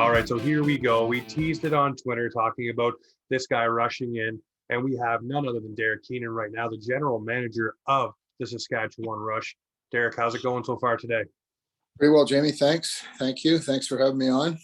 All right, so here we go. We teased it on Twitter talking about this guy rushing in, and we have none other than Derek Keenan right now, the general manager of the Saskatchewan Rush. Derek, how's it going so far today? Pretty well, Jamie. Thanks. Thank you. Thanks for having me on.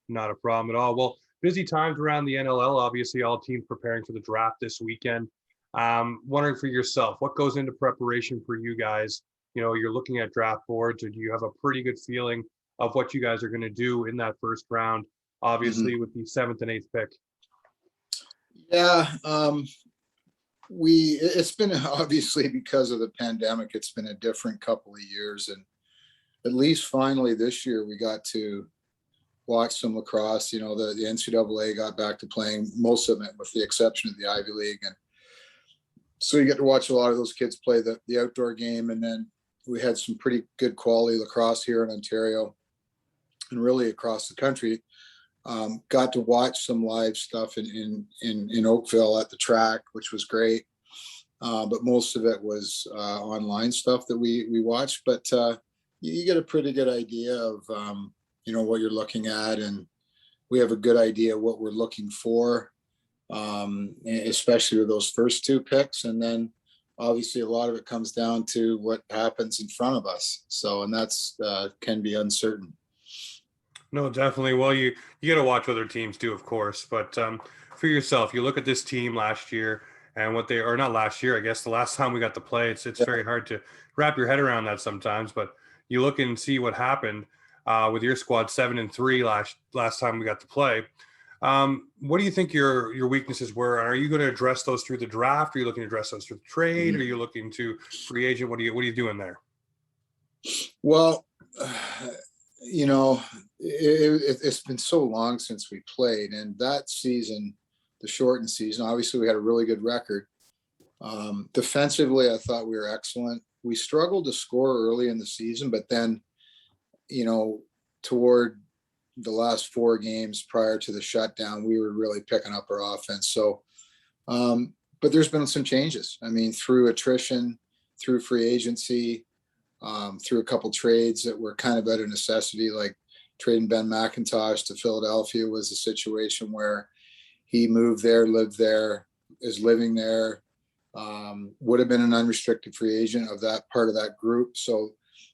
Not a problem at all. Well, busy times around the NLL. Obviously, all teams preparing for the draft this weekend. Wondering for yourself, what goes into preparation for you guys? You know, you're looking at draft boards, or do you have a pretty good feeling of what you guys are going to do in that first round? Obviously, with the seventh and eighth pick. Yeah, it's been obviously because of the pandemic, it's been a different couple of years, and at least finally this year we got to watch some lacrosse. You know, the NCAA got back to playing most of it, with the exception of the Ivy League, and so you get to watch a lot of those kids play the outdoor game. And then we had some pretty good quality lacrosse here in Ontario and really across the country. Got to watch some live stuff in Oakville at the track, which was great. But most of it was online stuff that we watched. But you get a pretty good idea of what you're looking at, and we have a good idea what we're looking for, especially with those first two picks. And then obviously a lot of it comes down to what happens in front of us. So, and that's can be uncertain. No, definitely. Well, you got to watch other teams too, of course. But for yourself, you look at this team last year and what they are, not last year, I guess the last time we got to play. It's very hard to wrap your head around that sometimes. But you look and see what happened with your squad, 7-3 last time we got to play. What do you think your weaknesses were? And are you going to address those through the draft? Are you looking to address those through the trade? Are you looking to free agent? What are you doing there? Well, it's been so long since we played, and that season, the shortened season, obviously we had a really good record. Defensively, I thought we were excellent. We struggled to score early in the season, but then, toward the last four games prior to the shutdown, we were really picking up our offense. So, but there's been some changes. I mean, through attrition, through free agency, through a couple trades that were kind of out of necessity, like trading Ben McIntosh to Philadelphia was a situation where he moved there, lived there, is living there, would have been an unrestricted free agent of that part of that group. So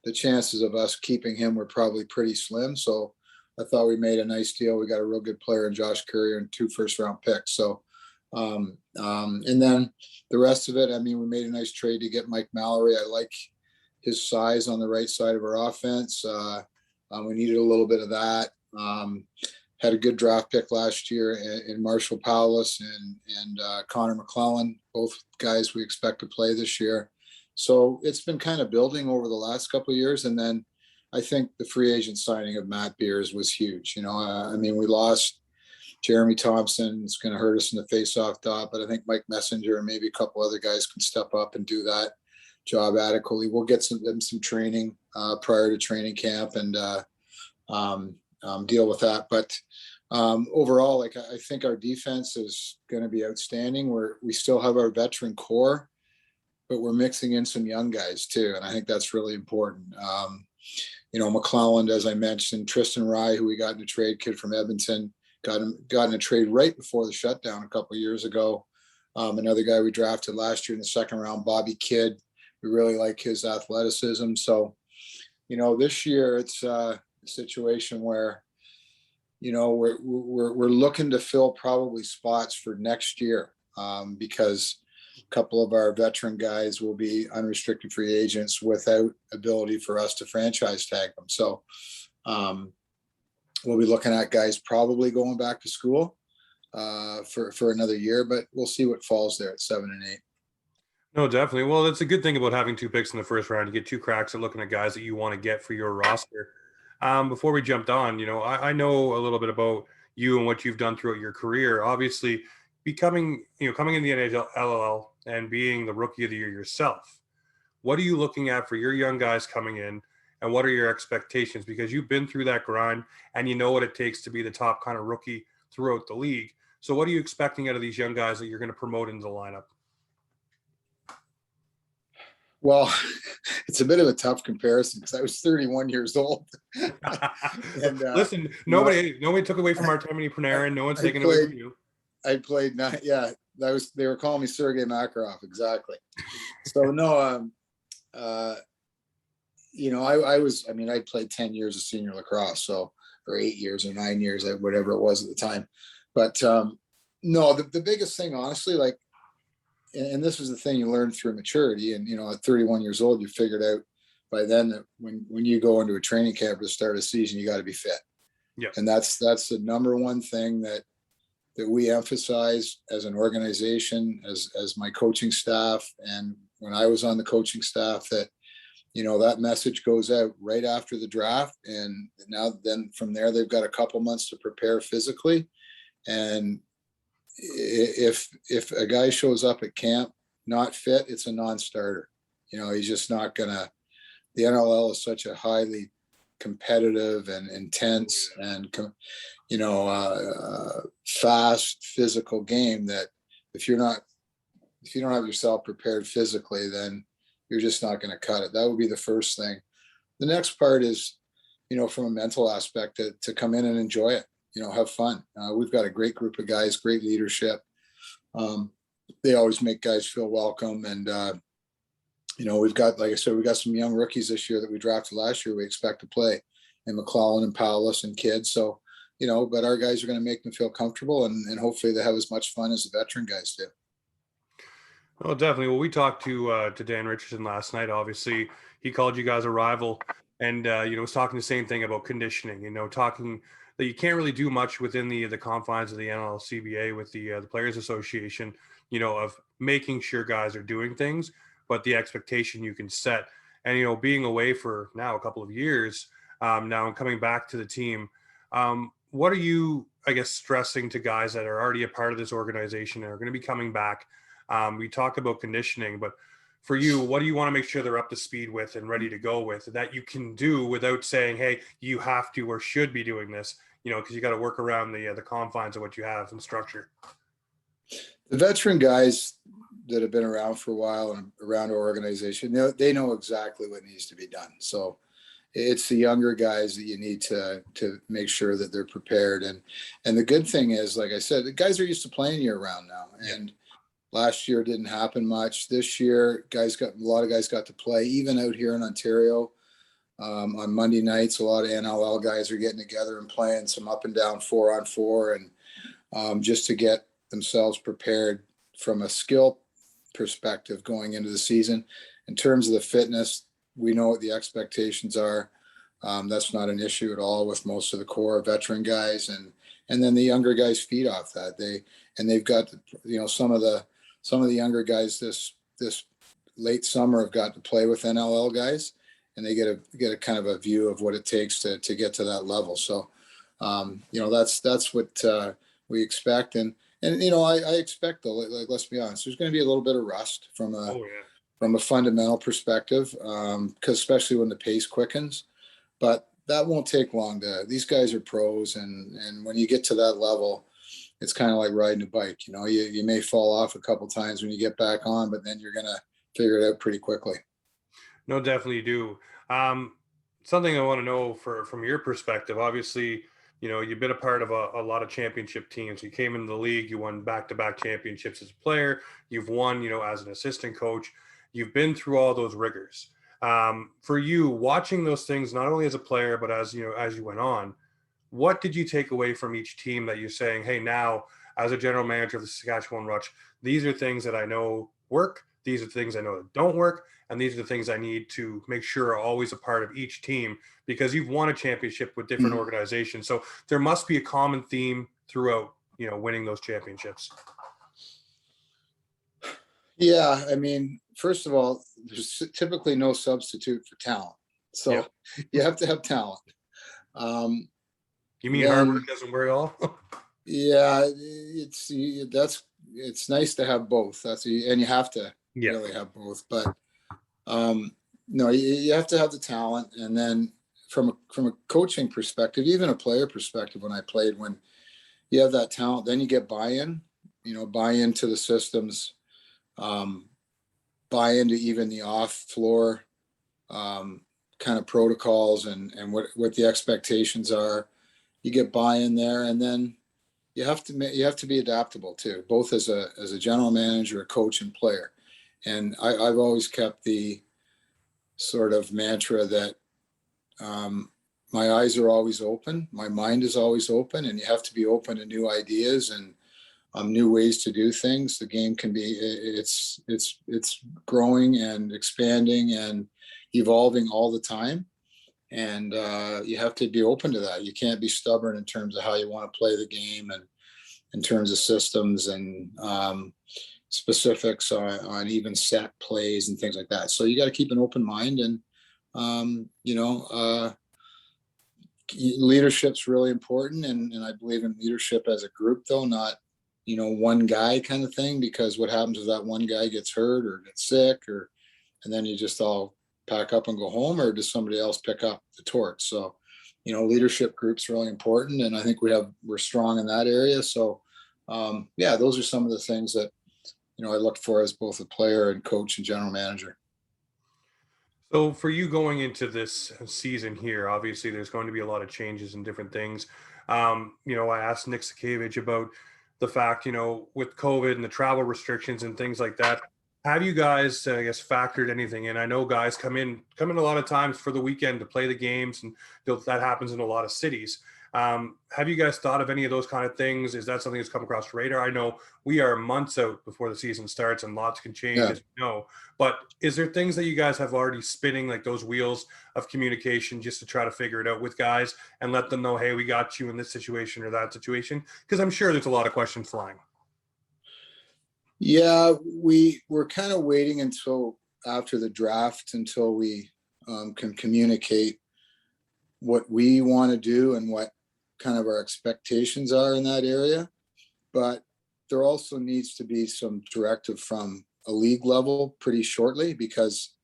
the chances of us keeping him were probably pretty slim. So I thought we made a nice deal. We got a real good player in Josh Courier and 2 first-round picks. So, and then the rest of it, I mean, we made a nice trade to get Mike Mallory. I like his size on the right side of our offense. We needed a little bit of that. Had a good draft pick last year in Marshall Powless and Connor McClellan, both guys we expect to play this year. So it's been kind of building over the last couple of years. And then I think the free agent signing of Matt Beers was huge. I mean, we lost Jeremy Thompson. It's going to hurt us in the face-off dot, but I think Mike Messenger and maybe a couple other guys can step up and do that job adequately. We'll get some training prior to training camp and deal with that. But overall, I think our defense is going to be outstanding. We still have our veteran core, but we're mixing in some young guys too, and I think that's really important. McClelland, as I mentioned, Tristan Rye, who we got in a trade, kid from Edmonton, got in a trade right before the shutdown a couple of years ago. Another guy we drafted last year in the second round, Bobby Kidd. We really like his athleticism. So, this year it's a situation where, we're looking to fill probably spots for next year because a couple of our veteran guys will be unrestricted free agents without ability for us to franchise tag them. So we'll be looking at guys probably going back to school for another year, but we'll see what falls there at 7 and 8. No, definitely. Well, that's a good thing about having 2 picks in the first round. You get 2 cracks at looking at guys that you want to get for your roster. Before we jumped on, I know a little bit about you and what you've done throughout your career. Obviously, coming in the NLL and being the rookie of the year yourself, what are you looking at for your young guys coming in, and what are your expectations? Because you've been through that grind and you know what it takes to be the top kind of rookie throughout the league. So what are you expecting out of these young guys that you're going to promote into the lineup? Well, it's a bit of a tough comparison because I was 31 years old. And, Listen, you know, nobody took away from Artemi I, Panarin. No one's I taking away played, from you. I played nine. Yeah, they were calling me Sergei Makarov. Exactly. So no, uh, I mean, I played 10 years of senior lacrosse, so, or 8 years or 9 years, whatever it was at the time. But no, the biggest thing, honestly, like, and this was the thing you learned through maturity. And, at 31 years old, you figured out by then that when you go into a training camp to start a season, you got to be fit. Yeah. And that's the number one thing that we emphasize as an organization, as my coaching staff. And when I was on the coaching staff, that, that message goes out right after the draft. And now then from there, they've got a couple months to prepare physically. And if a guy shows up at camp not fit, it's a non-starter. He's just not gonna. The NLL is such a highly competitive and intense and fast physical game that if you don't have yourself prepared physically, then you're just not going to cut it. That would be the first thing. The next part is, from a mental aspect, to come in and enjoy it. Have fun. We've got a great group of guys, great leadership. They always make guys feel welcome. And, we've got, like I said, we got some young rookies this year that we drafted last year. We expect to play in McClellan and Paulus and kids. So, but our guys are going to make them feel comfortable and hopefully they have as much fun as the veteran guys do. Oh, definitely. Well, we talked to Dan Richardson last night. Obviously, he called you guys a rival, and was talking the same thing about conditioning. Talking that you can't really do much within the confines of the NLCBA with the Players Association. Of making sure guys are doing things, but the expectation you can set, and being away for now a couple of years now and coming back to the team. What are you, I guess, stressing to guys that are already a part of this organization and are going to be coming back? We talked about conditioning, but for you, what do you want to make sure they're up to speed with and ready to go with that you can do without saying, hey, you have to or should be doing this, because you got to work around the confines of what you have and structure. The veteran guys that have been around for a while and around our organization, they know exactly what needs to be done. So it's the younger guys that you need to make sure that they're prepared. And the good thing is, like I said, the guys are used to playing year round now. And last year didn't happen much. This year, a lot of guys got to play, even out here in Ontario. On Monday nights, a lot of NLL guys are getting together and playing some up and down 4-on-4, and just to get themselves prepared from a skill perspective going into the season. In terms of the fitness, we know what the expectations are. That's not an issue at all with most of the core veteran guys, and then the younger guys feed off that. They've got some of the younger guys this late summer have got to play with NLL guys, and they get a kind of a view of what it takes to get to that level. So that's what we expect, and I expect, though, like, let's be honest, there's going to be a little bit of rust from a fundamental perspective, because especially when the pace quickens, but that won't take long. These guys are pros, and when you get to that level, it's kind of like riding a bike. You may fall off a couple times when you get back on, but then you're gonna figure it out pretty quickly. No, definitely do. Something I want to know from your perspective, obviously, you've been a part of a lot of championship teams. You came into the league, you won back-to-back championships as a player. You've won, as an assistant coach. You've been through all those rigors. For you, watching those things, not only as a player, but as you went on, what did you take away from each team that you're saying, hey, now as a general manager of the Saskatchewan Rush, these are things that I know work. These are things I know that don't work. And these are the things I need to make sure are always a part of each team, because you've won a championship with different organizations. So there must be a common theme throughout, winning those championships. Yeah. I mean, first of all, there's typically no substitute for talent. So you have to have talent. You mean hard work doesn't work at all? Yeah, it's nice to have both. And you have to really have both. But no, you have to have the talent, and then from a coaching perspective, even a player perspective, when you have that talent, then you get buy-in. Buy into the systems, buy into even the off floor kind of protocols and what the expectations are. You get buy-in there, and then you have to be adaptable too, both as a general manager, a coach, and player. And I've always kept the sort of mantra that my eyes are always open, my mind is always open, and you have to be open to new ideas and new ways to do things. The game can be it's growing and expanding and evolving all the time, and you have to be open to that. You can't be stubborn in terms of how you want to play the game and in terms of systems and specifics on even set plays and things like that. So you got to keep an open mind, and leadership's really important, and I believe in leadership as a group, though, not one guy kind of thing, because what happens if that one guy gets hurt or gets sick, and then you just all pack up and go home, or does somebody else pick up the torch? So leadership group's really important, and I think we're strong in that area. So yeah, those are some of the things that I look for as both a player and coach and general manager. So for you going into this season here, obviously there's going to be a lot of changes and different things. I asked Nick Sakavich about the fact, with COVID and the travel restrictions and things like that. Have you guys, I guess, factored anything in? I know guys come in a lot of times for the weekend to play the games, and that happens in a lot of cities. Have you guys thought of any of those kind of things? Is that something that's come across the radar? I know we are months out before the season starts, and lots can change, Yeah. as you know. But is there things that you guys have already spinning, like those wheels of communication, just to try to figure it out with guys and let them know, hey, we got you in this situation or that situation? Because I'm sure there's a lot of questions flying. Yeah, we're kind of waiting until after the draft until we can communicate what we want to do and what kind of our expectations are in that area. But there also needs to be some directive from a league level pretty shortly, because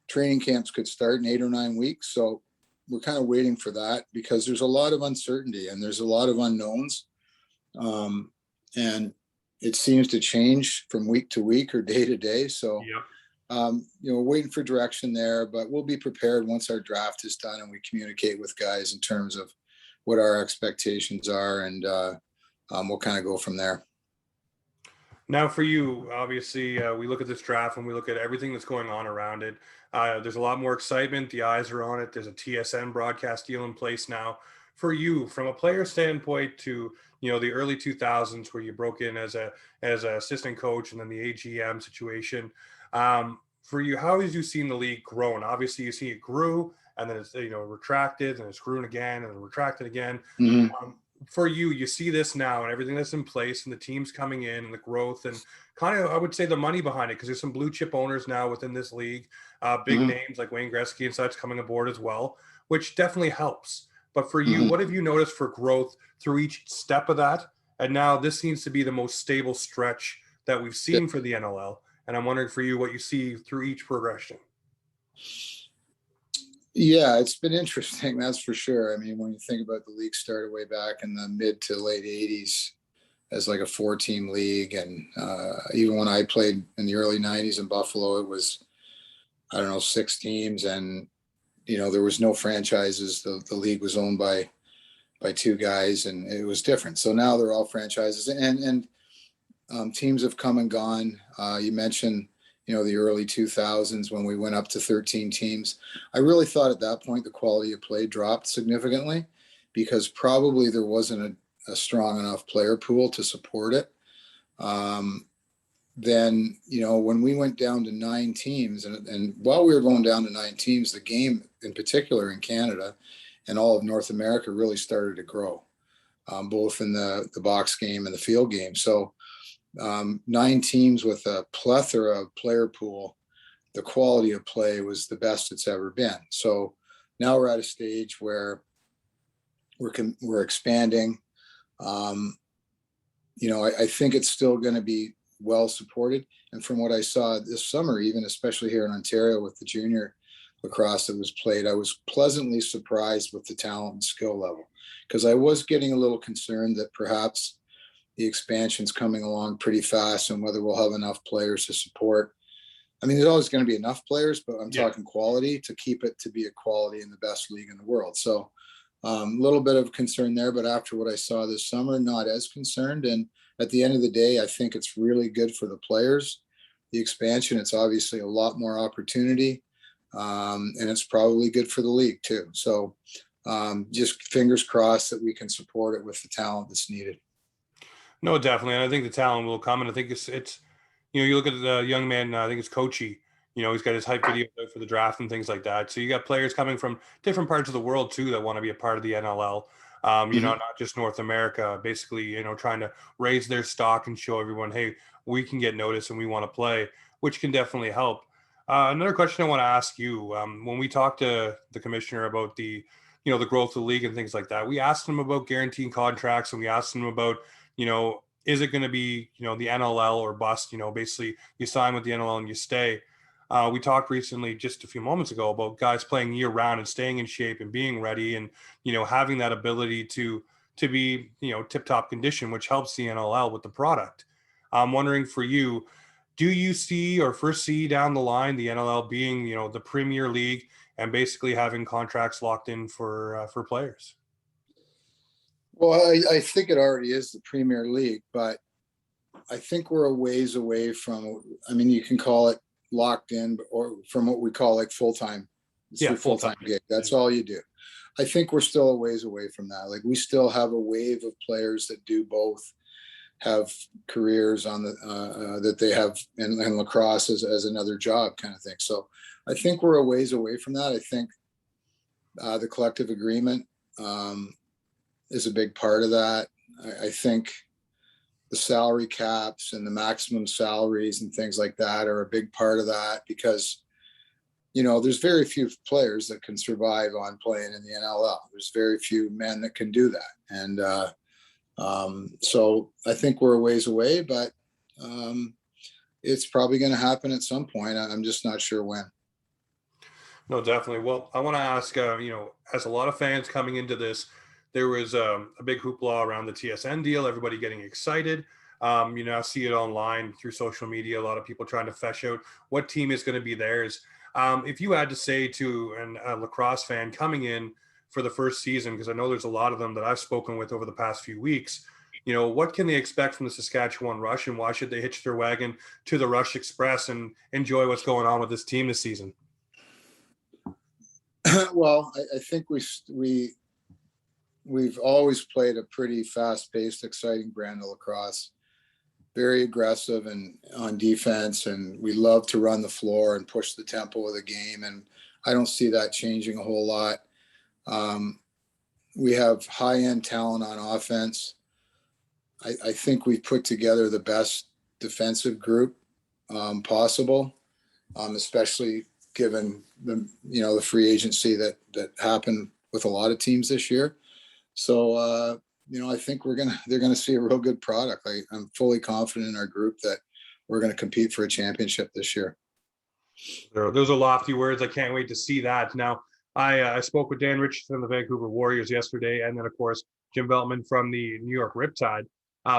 training camps could start in 8 or 9 weeks. So we're kind of waiting for that, because there's a lot of uncertainty and there's a lot of unknowns. And it seems to change from week to week or day to day. So, waiting for direction there, but we'll be prepared once our draft is done and we communicate with guys in terms of what our expectations are, and we'll kind of go from there. Now, for you, obviously, we look at this draft and we look at everything that's going on around it. There's a lot more excitement. The eyes are on it. There's a TSN broadcast deal in place now. For you, from a player standpoint, to the early 2000s, where you broke in as a assistant coach, and then the AGM situation. For you, how have you seen the league grown? Obviously, you see it grew, and then it's retracted, and it's grown again, and retracted again. Mm-hmm. For you, you see this now and everything that's in place, and the teams coming in, and the growth, and kind of, I would say, the money behind it, because there's some blue chip owners now within this league, big Mm-hmm. names like Wayne Gretzky and such coming aboard as well, which definitely helps. But for you, Mm-hmm. what have you noticed for growth through each step of that? And now this seems to be the most stable stretch that we've seen for the NLL. And I'm wondering for you what you see through each progression. Yeah, it's been interesting, that's for sure. I mean, when you think about the league started way back in the mid to late 80s as like a 4-team league. And even when I played in the early 90s in Buffalo, it was, I don't know, 6 teams. And, there was no franchises. The league was owned by 2 guys, and it was different. So now they're all franchises. And teams have come and gone. You mentioned, the early 2000s when we went up to 13 teams. I really thought at that point the quality of play dropped significantly, because probably there wasn't a strong enough player pool to support it. Then, when we went down to 9 teams, and while we were going down to 9 teams, the game in particular in Canada and all of North America really started to grow, both in the box game and the field game. So 9 teams with a plethora of player pool, the quality of play was the best it's ever been. So now we're at a stage where we're expanding. I think it's still going to be well supported. And from what I saw this summer, even especially here in Ontario with the junior lacrosse that was played, I was pleasantly surprised with the talent and skill level, because I was getting a little concerned that perhaps the expansion's coming along pretty fast, and whether we'll have enough players to support I mean, there's always going to be enough players, but I'm Yeah. talking quality to keep it to be a quality in the best league in the world. So a little bit of concern there, but after what I saw this summer, not as concerned. And at the end of the day, I think it's really good for the players. The expansion, it's obviously a lot more opportunity, and it's probably good for the league too. So just fingers crossed that we can support it with the talent that's needed. No, definitely, and I think the talent will come, and I think it's you look at the young man. I think it's Kochi. He's got his hype video out for the draft and things like that. So you got players coming from different parts of the world too that want to be a part of the NLL. Mm-hmm. Not just North America. Basically, trying to raise their stock and show everyone, hey, we can get noticed and we want to play, which can definitely help. Another question I want to ask you: when we talked to the commissioner about the growth of the league and things like that, we asked him about guaranteeing contracts, and we asked him about is it going to be, the NLL or bust? Basically you sign with the NLL and you stay. We talked recently, just a few moments ago, about guys playing year round and staying in shape and being ready, and having that ability to be tip top condition, which helps the NLL with the product. I'm wondering for you, do you see or foresee down the line the NLL being the Premier League and basically having contracts locked in for players? Well, I think it already is the Premier League, but I think we're a ways away from. I mean, you can call it locked in, or from what we call like full time. It's Yeah, your full full time. time gig. That's all you do. I think we're still a ways away from that. Like we still have a wave of players that do both, have careers on the that they have in lacrosse as another job kind of thing. So I think we're a ways away from that. I think the collective agreement is a big part of that. I think the salary caps and the maximum salaries and things like that are a big part of that, because there's very few players that can survive on playing in the NLL. There's very few men that can do that, and so I think we're a ways away, but it's probably going to happen at some point. I'm just not sure when. No, definitely. Well, I want to ask, as a lot of fans coming into this, there was a big hoopla around the TSN deal, everybody getting excited. I see it online through social media, a lot of people trying to flesh out what team is going to be theirs. If you had to say to a lacrosse fan coming in for the first season, because I know there's a lot of them that I've spoken with over the past few weeks, what can they expect from the Saskatchewan Rush, and why should they hitch their wagon to the Rush Express and enjoy what's going on with this team this season? Well, I think we've always played a pretty fast-paced, exciting brand of lacrosse. Very aggressive and on defense, and we love to run the floor and push the tempo of the game. And I don't see that changing a whole lot. We have high-end talent on offense. I think we've put together the best defensive group possible, especially given the free agency that happened with a lot of teams this year. So I think they're gonna see a real good product. I'm fully confident in our group that we're gonna compete for a championship this year. Those are lofty words. I can't wait to see that. Now, I spoke with Dan Richardson of the Vancouver Warriors yesterday, and then of course Jim Veltman from the New York Riptide.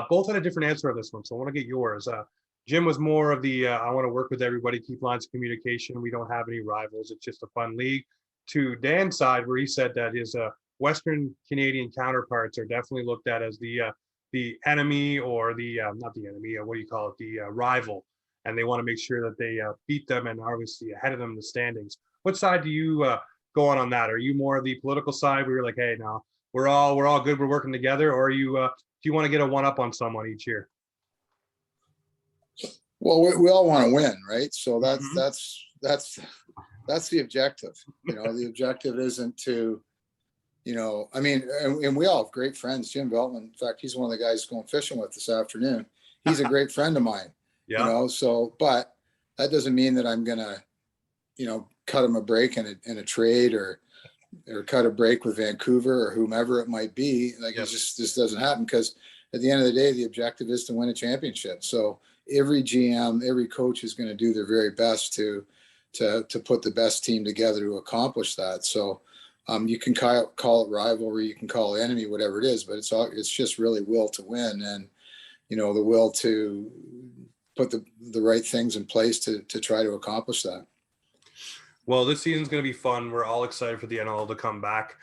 Both had a different answer on this one, so I want to get yours. Jim was more of the I want to work with everybody, keep lines of communication. We don't have any rivals. It's just a fun league. To Dan's side, where he said that his Western Canadian counterparts are definitely looked at as the enemy, or the not the enemy. What do you call it? The rival, and they want to make sure that they beat them and obviously ahead of them in the standings. What side do you go on that? Are you more of the political side where you're like, hey, no, we're all good, we're working together, or are you do you want to get a one up on someone each year? Well, we all want to win, right? So Mhm. that's the objective. The objective isn't to, I mean, and we all have great friends. Jim Veltman, in fact, he's one of the guys going fishing with this afternoon. He's a great friend of mine. Yeah. So, but that doesn't mean that I'm gonna, cut him a break in a trade, or cut a break with Vancouver or whomever it might be. Like Yep. it just doesn't happen, because at the end of the day, the objective is to win a championship. So every GM, every coach is going to do their very best to put the best team together to accomplish that. So you can call it rivalry, you can call it enemy, whatever it is, but it's just really will to win, and the will to put the right things in place to try to accomplish that. Well, this season's going to be fun. We're all excited for the NL to come back.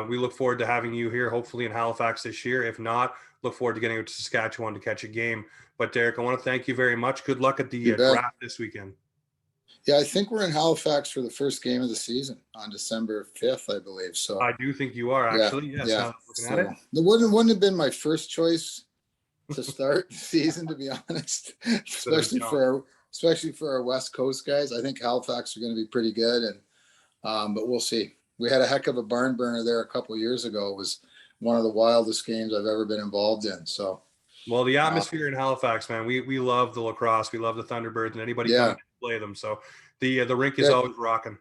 We look forward to having you here, hopefully in Halifax this year. If not, look forward to getting out to Saskatchewan to catch a game. But Derek, I want to thank you very much. Good luck at You the bet. draft this weekend. Yeah, I think we're in Halifax for the first game of the season on December 5th, I believe. So I do think you are actually. Yes. yeah. Looking So at it. it wouldn't have been my first choice to start the season, to be honest, especially for our West Coast guys. I think Halifax are going to be pretty good, and but we'll see. We had a heck of a barn burner there a couple of years ago. It was one of the wildest games I've ever been involved in. So, well, the atmosphere in Halifax, man, we love the lacrosse, we love the Thunderbirds, and anybody coming to play them. So the rink is always rocking.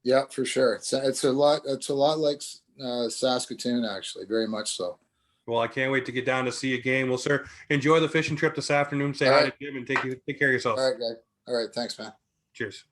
Yeah, for sure. It's a lot like Saskatoon, actually, very much so. Well, I can't wait to get down to see a game. Well, sir, enjoy the fishing trip this afternoon. Say hi to Jim and take care of yourself. All right, guy. All right, thanks, man. Cheers.